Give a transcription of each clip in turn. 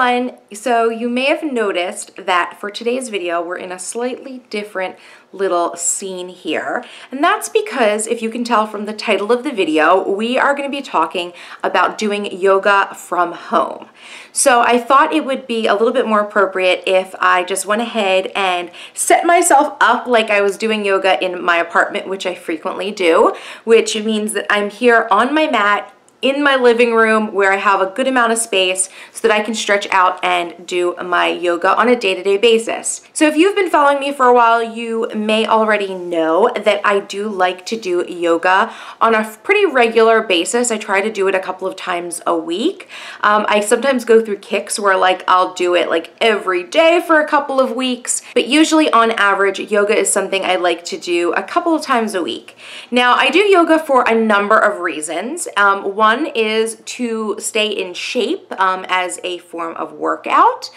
everyone. So you may have noticed that for today's video, we're in a slightly different little scene here. And that's because, if you can tell from the title of the video, we are going to be talking about doing yoga from home. So I thought it would be a little bit more appropriate if I just went ahead and set myself up like I was doing yoga in my apartment, which I frequently do, which means that I'm here on my mat in my living room where I have a good amount of space so that I can stretch out and do my yoga on a day-to-day basis. So if you've been following me for a while, you may already know that I do like to do yoga on a pretty regular basis. I try to do it a couple of times a week. I sometimes go through kicks where I'll do it every day for a couple of weeks, but usually on average, yoga is something I like to do a couple of times a week. Now, I do yoga for a number of reasons. One is to stay in shape as a form of workout.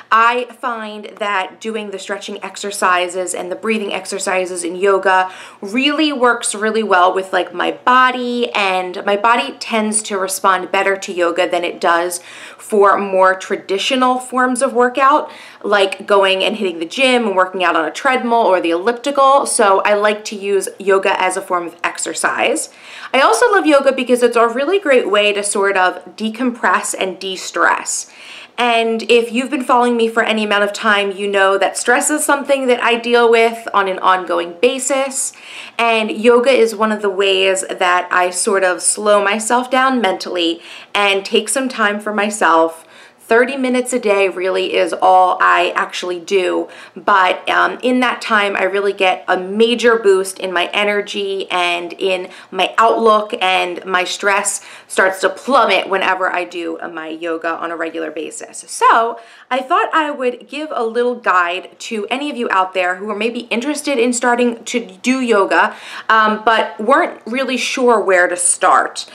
I find that doing the stretching exercises and the breathing exercises in yoga really works really well with my body, and my body tends to respond better to yoga than it does for more traditional forms of workout, like going and hitting the gym and working out on a treadmill or the elliptical. So I like to use yoga as a form of exercise. I also love yoga because it's a really great way to sort of decompress and de-stress. And if you've been following me for any amount of time, you know that stress is something that I deal with on an ongoing basis. And yoga is one of the ways that I sort of slow myself down mentally and take some time for myself. 30 minutes a day really is all I actually do, but in that time I really get a major boost in my energy and in my outlook, and my stress starts to plummet whenever I do my yoga on a regular basis. So I thought I would give a little guide to any of you out there who are maybe interested in starting to do yoga, but weren't really sure where to start.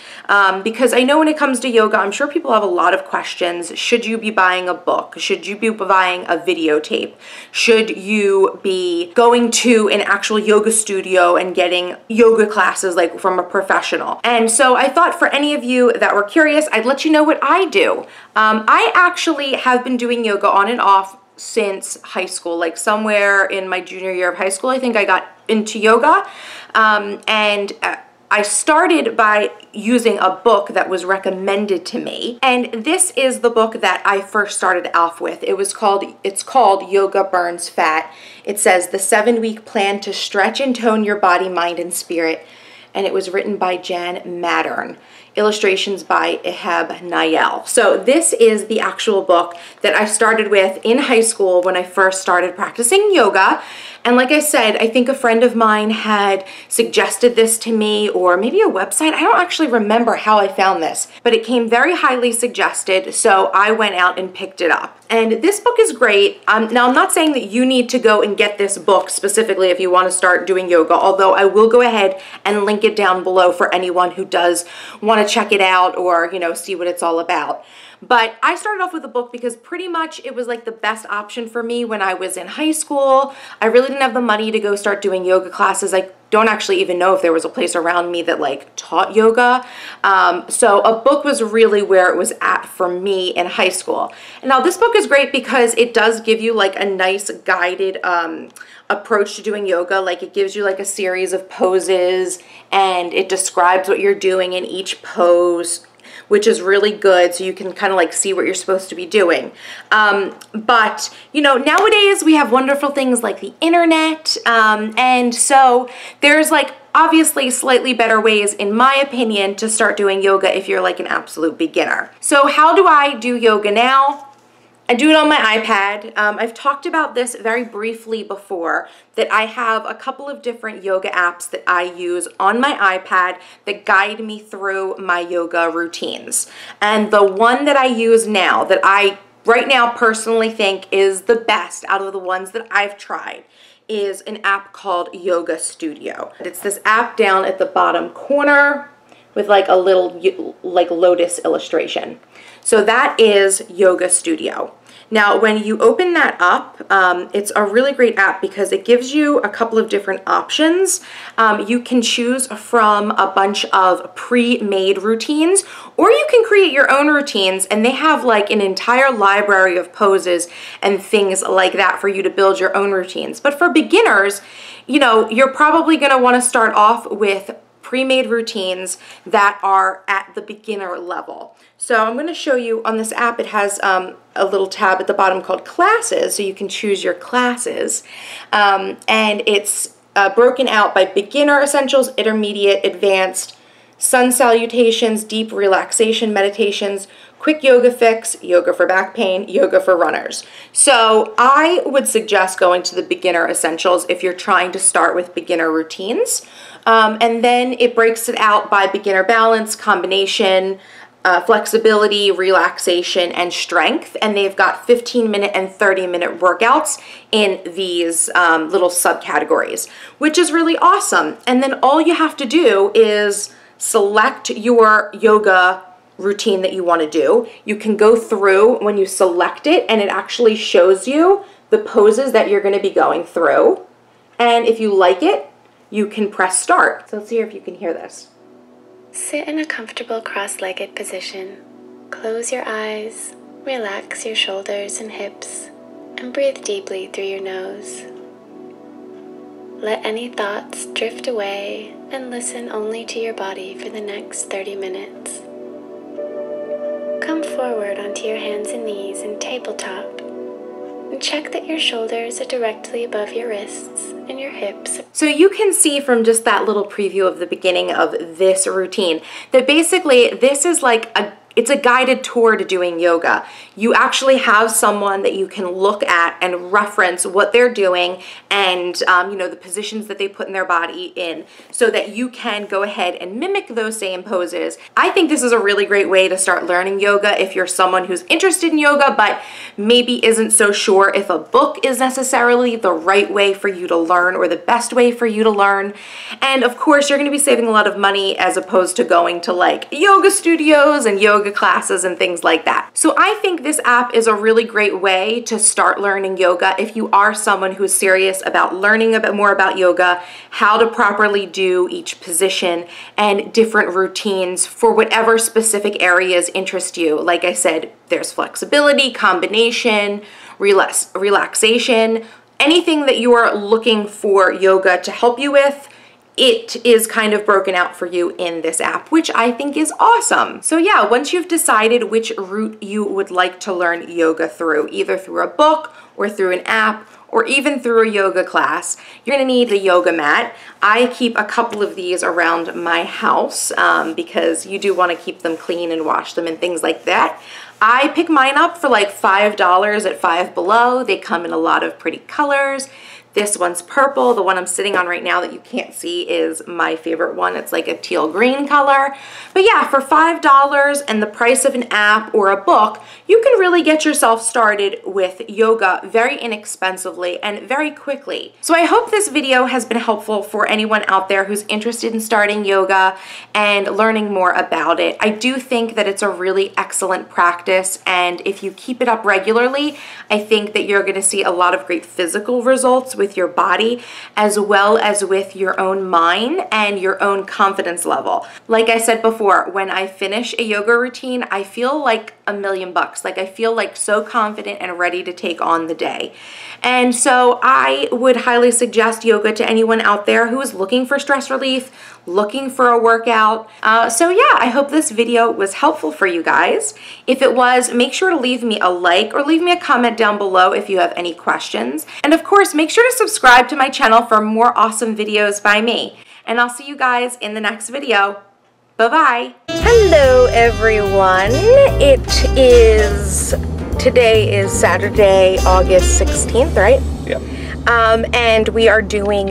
Because I know when it comes to yoga, I'm sure people have a lot of questions. Should you be buying a book? Should you be buying a videotape? Should you be going to an actual yoga studio and getting yoga classes from a professional? And so I thought for any of you that were curious, I'd let you know what I do. I actually have been doing yoga on and off since high school, somewhere in my junior year of high school, I think I got into yoga. I started by using a book that was recommended to me, and this is the book that I first started off with. It's called Yoga Burns Fat. It says The 7-Week Plan to Stretch and Tone Your Body, Mind, and Spirit, and it was written by Jan Mattern. Illustrations by Ehab Nayel. So this is the actual book that I started with in high school when I first started practicing yoga. And like I said, I think a friend of mine had suggested this to me, or maybe a website. I don't actually remember how I found this, but it came very highly suggested, so I went out and picked it up. And this book is great. Now, I'm not saying that you need to go and get this book specifically if you want to start doing yoga, although I will go ahead and link it down below for anyone who does want to check it out or, see what it's all about. But I started off with a book because pretty much it was the best option for me when I was in high school. I really didn't have the money to go start doing yoga classes. I don't actually even know if there was a place around me that taught yoga. So a book was really where it was at for me in high school. And now this book is great because it does give you a nice guided approach to doing yoga. It gives you a series of poses, and it describes what you're doing in each pose, which is really good, so you can kind of see what you're supposed to be doing. But nowadays we have wonderful things like the internet, and so there's obviously slightly better ways, in my opinion, to start doing yoga if you're an absolute beginner. So how do I do yoga now? I do it on my iPad. I've talked about this very briefly before, that I have a couple of different yoga apps that I use on my iPad that guide me through my yoga routines. And the one that I use now, that I right now personally think is the best out of the ones that I've tried, is an app called Yoga Studio. It's this app down at the bottom corner with like a little like lotus illustration. So that is Yoga Studio. Now, when you open that up, it's a really great app because it gives you a couple of different options. You can choose from a bunch of pre-made routines, or you can create your own routines, and they have like an entire library of poses and things like that for you to build your own routines. But for beginners, you know, you're probably going to want to start off with pre-made routines that are at the beginner level. So I'm going to show you on this app. It has a little tab at the bottom called Classes, so you can choose your classes. And it's broken out by beginner essentials, intermediate, advanced, sun salutations, deep relaxation meditations, quick yoga fix, yoga for back pain, yoga for runners. So I would suggest going to the beginner essentials if you're trying to start with beginner routines. And then it breaks it out by beginner balance, combination, flexibility, relaxation, and strength. And they've got 15-minute and 30-minute workouts in these little subcategories, which is really awesome. And then all you have to do is select your yoga routine that you want to do. You can go through when you select it, and it actually shows you the poses that you're going to be going through. And if you like it, you can press start. So let's see if you can hear this. Sit in a comfortable cross-legged position. Close your eyes, relax your shoulders and hips, and breathe deeply through your nose. Let any thoughts drift away and listen only to your body for the next 30 minutes. Come forward onto your hands and knees in tabletop and check that your shoulders are directly above your wrists and your hips. So you can see from just that little preview of the beginning of this routine that basically this is like it's a guided tour to doing yoga. You actually have someone that you can look at and reference what they're doing and you know, the positions that they put in their body in, so that you can go ahead and mimic those same poses. I think this is a really great way to start learning yoga if you're someone who's interested in yoga but maybe isn't so sure if a book is necessarily the right way for you to learn or the best way for you to learn. And of course, you're going to be saving a lot of money as opposed to going to like yoga studios and yoga classes and things like that. So I think this app is a really great way to start learning yoga if you are someone who is serious about learning a bit more about yoga, how to properly do each position, and different routines for whatever specific areas interest you. Like I said, there's flexibility, combination, relaxation, anything that you are looking for yoga to help you with. It is kind of broken out for you in this app, which I think is awesome. So yeah, once you've decided which route you would like to learn yoga through, either through a book or through an app or even through a yoga class, you're gonna need the yoga mat. I keep a couple of these around my house because you do wanna keep them clean and wash them and things like that. I pick mine up for like $5 at Five Below. They come in a lot of pretty colors. This one's purple. The one I'm sitting on right now that you can't see is my favorite one. It's like a teal green color. But yeah, for $5 and the price of an app or a book, you can really get yourself started with yoga very inexpensively and very quickly. So I hope this video has been helpful for anyone out there who's interested in starting yoga and learning more about it. I do think that it's a really excellent practice, and if you keep it up regularly, I think that you're going to see a lot of great physical results with your body as well as with your own mind and your own confidence level. Like I said before, when I finish a yoga routine, I feel like $1,000,000. Like I feel like so confident and ready to take on the day. And so I would highly suggest yoga to anyone out there who is looking for stress relief, looking for a workout. So yeah, I hope this video was helpful for you guys. If it was, make sure to leave me a like or leave me a comment down below if you have any questions. And of course, make sure to subscribe to my channel for more awesome videos by me. And I'll see you guys in the next video. Bye-bye. Hello, everyone. Today is Saturday, August 16th, right? Yep. And we are doing